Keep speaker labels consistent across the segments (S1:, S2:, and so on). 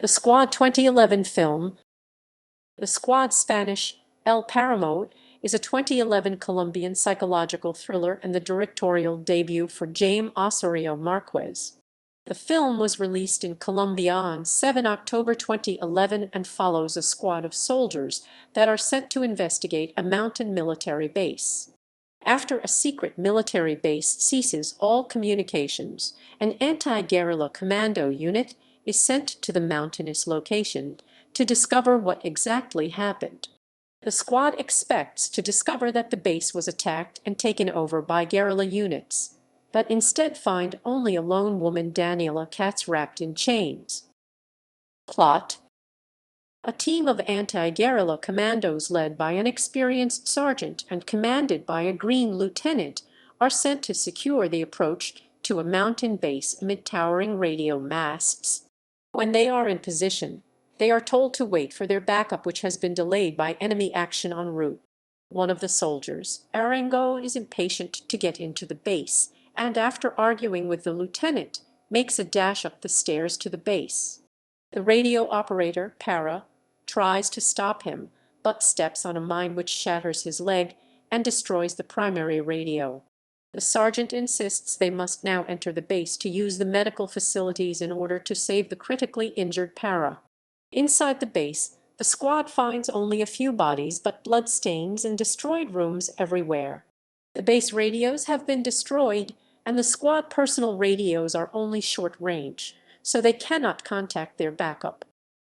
S1: The Squad 2011 film. The Squad, Spanish, El Páramo, is a 2011 Colombian psychological thriller and the directorial debut for Jaime Osorio Marquez. The film was released in Colombia on 7 October 2011 and follows a squad of soldiers that are sent to investigate a mountain military base. After a secret military base ceases all communications, an anti-guerrilla commando unit is sent to the mountainous location to discover what exactly happened. The squad expects to discover that the base was attacked and taken over by guerrilla units, but instead find only a lone woman, Daniela Catz, wrapped in chains. Plot: a team of anti-guerrilla commandos led by an experienced sergeant and commanded by a green lieutenant are sent to secure the approach to a mountain base amid towering radio masts. When they are in position, they are told to wait for their backup, which has been delayed by enemy action en route. One of the soldiers, Arango, is impatient to get into the base, and after arguing with the lieutenant, makes a dash up the stairs to the base. The radio operator, Para, tries to stop him, but steps on a mine which shatters his leg and destroys the primary radio. The sergeant insists they must now enter the base to use the medical facilities in order to save the critically injured Para. Inside the base, the squad finds only a few bodies, but bloodstains and destroyed rooms everywhere. The base radios have been destroyed, and the squad personal radios are only short range, so they cannot contact their backup.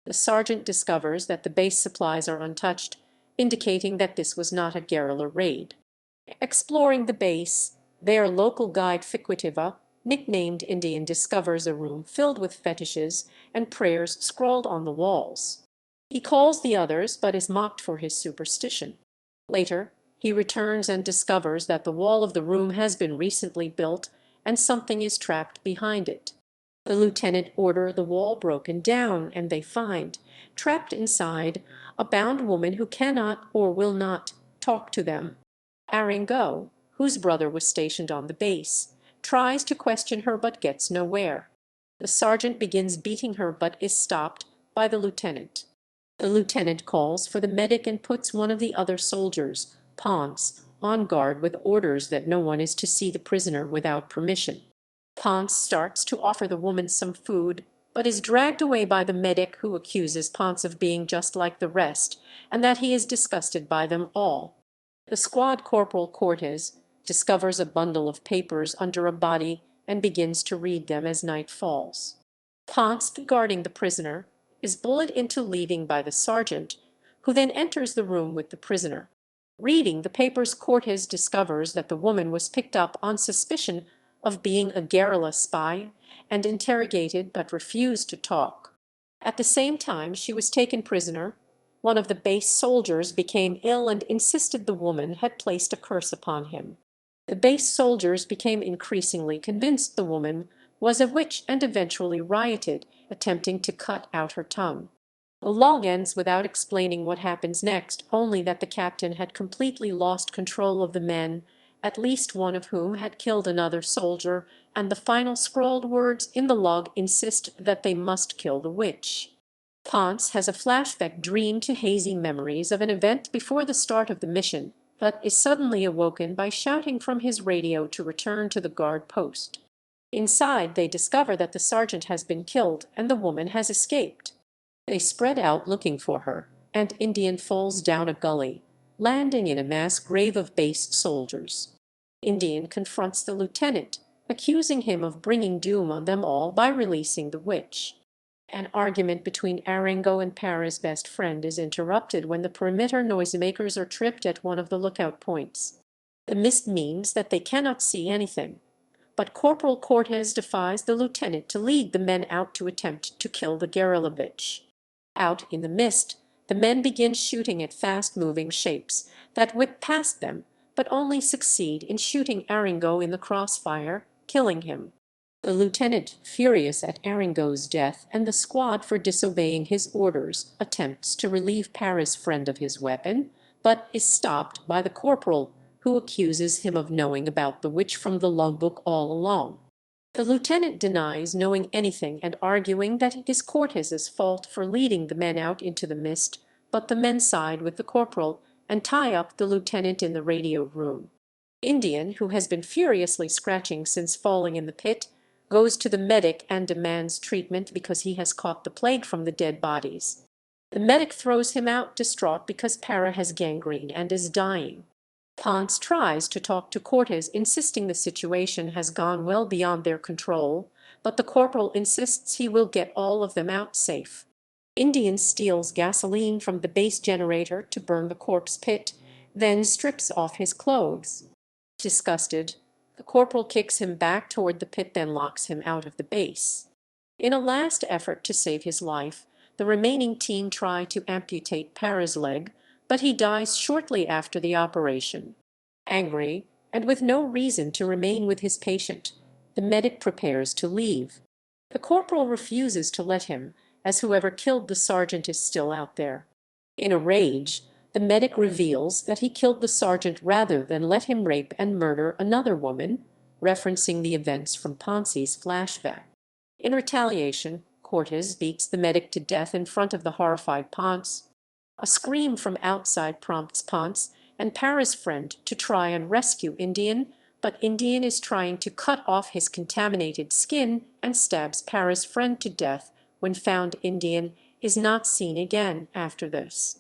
S1: The sergeant discovers that the base supplies are untouched, indicating that this was not a guerrilla raid. Exploring the base, their local guide Ficquitiva, nicknamed Indian, discovers a room filled with fetishes and prayers scrawled on the walls. He calls the others but is mocked for his superstition. Later, he returns and discovers that the wall of the room has been recently built and something is trapped behind it. The lieutenant orders the wall broken down, and they find, trapped inside, a bound woman who cannot or will not talk to them. Arango, whose brother was stationed on the base, tries to question her but gets nowhere. The sergeant begins beating her but is stopped by the lieutenant. The lieutenant calls for the medic and puts one of the other soldiers, Ponce, on guard with orders that no one is to see the prisoner without permission. Ponce starts to offer the woman some food, but is dragged away by the medic, who accuses Ponce of being just like the rest and that he is disgusted by them all. The squad corporal Cortez discovers a bundle of papers under a body and begins to read them as night falls. Ponce, guarding the prisoner, is bullied into leaving by the sergeant, who then enters the room with the prisoner. Reading the papers, Cortez discovers that the woman was picked up on suspicion of being a guerrilla spy and interrogated but refused to talk. At the same time she was taken prisoner, one of the base soldiers became ill and insisted the woman had placed a curse upon him. The base soldiers became increasingly convinced the woman was a witch and eventually rioted, attempting to cut out her tongue. The log ends without explaining what happens next, only that the captain had completely lost control of the men, at least one of whom had killed another soldier, and the final scrawled words in the log insist that they must kill the witch. Ponce has a flashback dream to hazy memories of an event before the start of the mission, but is suddenly awoken by shouting from his radio to return to the guard post. Inside, they discover that the sergeant has been killed and the woman has escaped. They spread out looking for her, and Indian falls down a gully, landing in a mass grave of base soldiers. Indian confronts the lieutenant, accusing him of bringing doom on them all by releasing the witch. An argument between Arango and Para's best friend is interrupted when the perimeter noisemakers are tripped at one of the lookout points. The mist means that they cannot see anything, but Corporal Cortez defies the lieutenant to lead the men out to attempt to kill the guerrilla bitch. Out in the mist, the men begin shooting at fast-moving shapes that whip past them, but only succeed in shooting Arango in the crossfire, killing him. The lieutenant, furious at Arango's death and the squad for disobeying his orders, attempts to relieve Para's friend of his weapon, but is stopped by the corporal, who accuses him of knowing about the witch from the logbook all along. The lieutenant denies knowing anything and arguing that it is Cortez's fault for leading the men out into the mist, but the men side with the corporal and tie up the lieutenant in the radio room. Indian, who has been furiously scratching since falling in the pit, goes to the medic and demands treatment because he has caught the plague from the dead bodies. The medic throws him out distraught because Para has gangrene and is dying. Ponce tries to talk to Cortez, insisting the situation has gone well beyond their control, but the corporal insists he will get all of them out safe. Indian steals gasoline from the base generator to burn the corpse pit, then strips off his clothes. Disgusted, the corporal kicks him back toward the pit, then locks him out of the base. In a last effort to save his life, the remaining team try to amputate Para's leg, but he dies shortly after the operation. Angry, and with no reason to remain with his patient, the medic prepares to leave. The corporal refuses to let him, as whoever killed the sergeant is still out there. In a rage, the medic reveals that he killed the sergeant rather than let him rape and murder another woman, referencing the events from Ponce's flashback. In retaliation, Cortez beats the medic to death in front of the horrified Ponce. A scream from outside prompts Ponce and Para's friend to try and rescue Indian, but Indian is trying to cut off his contaminated skin and stabs Para's friend to death. When found, Indian is not seen again after this.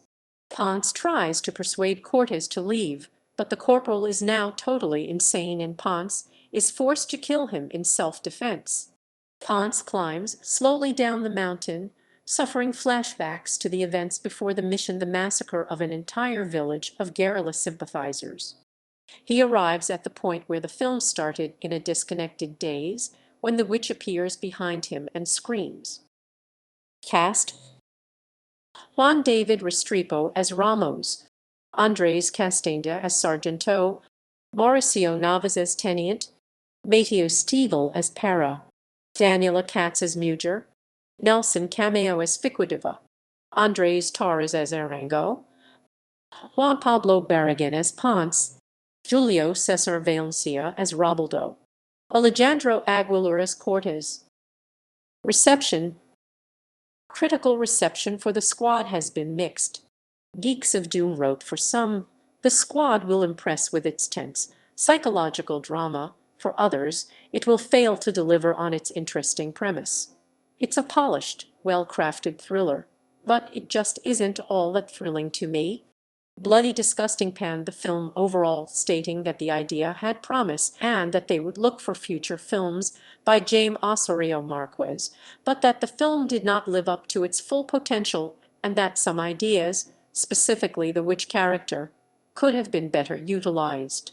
S1: Ponce tries to persuade Cortez to leave, but the corporal is now totally insane and Ponce is forced to kill him in self-defense. Ponce climbs slowly down the mountain, suffering flashbacks to the events before the mission, the massacre of an entire village of guerrilla sympathizers. He arrives at the point where the film started in a disconnected daze, when the witch appears behind him and screams. Cast: Juan David Restrepo as Ramos, Andres Castañeda as Sargento, Mauricio Navas as Teniente, Mateo Stivel as Para, Daniela Catz as Mujer, Nelson Cameo as Fiquideva, Andres Torres as Arango, Juan Pablo Barragan as Ponce, Julio Cesar Valencia as Robaldo, Alejandro Aguilar as Cortez. Reception: Critical reception for The Squad has been mixed. Geeks of Doom wrote, for some, The Squad will impress with its tense, psychological drama. For others, it will fail to deliver on its interesting premise. It's a polished, well-crafted thriller, but it just isn't all that thrilling to me. Bloody Disgusting panned the film overall, stating that the idea had promise and that they would look for future films by Jaime Osorio Marquez, but that the film did not live up to its full potential and that some ideas, specifically the witch character, could have been better utilized.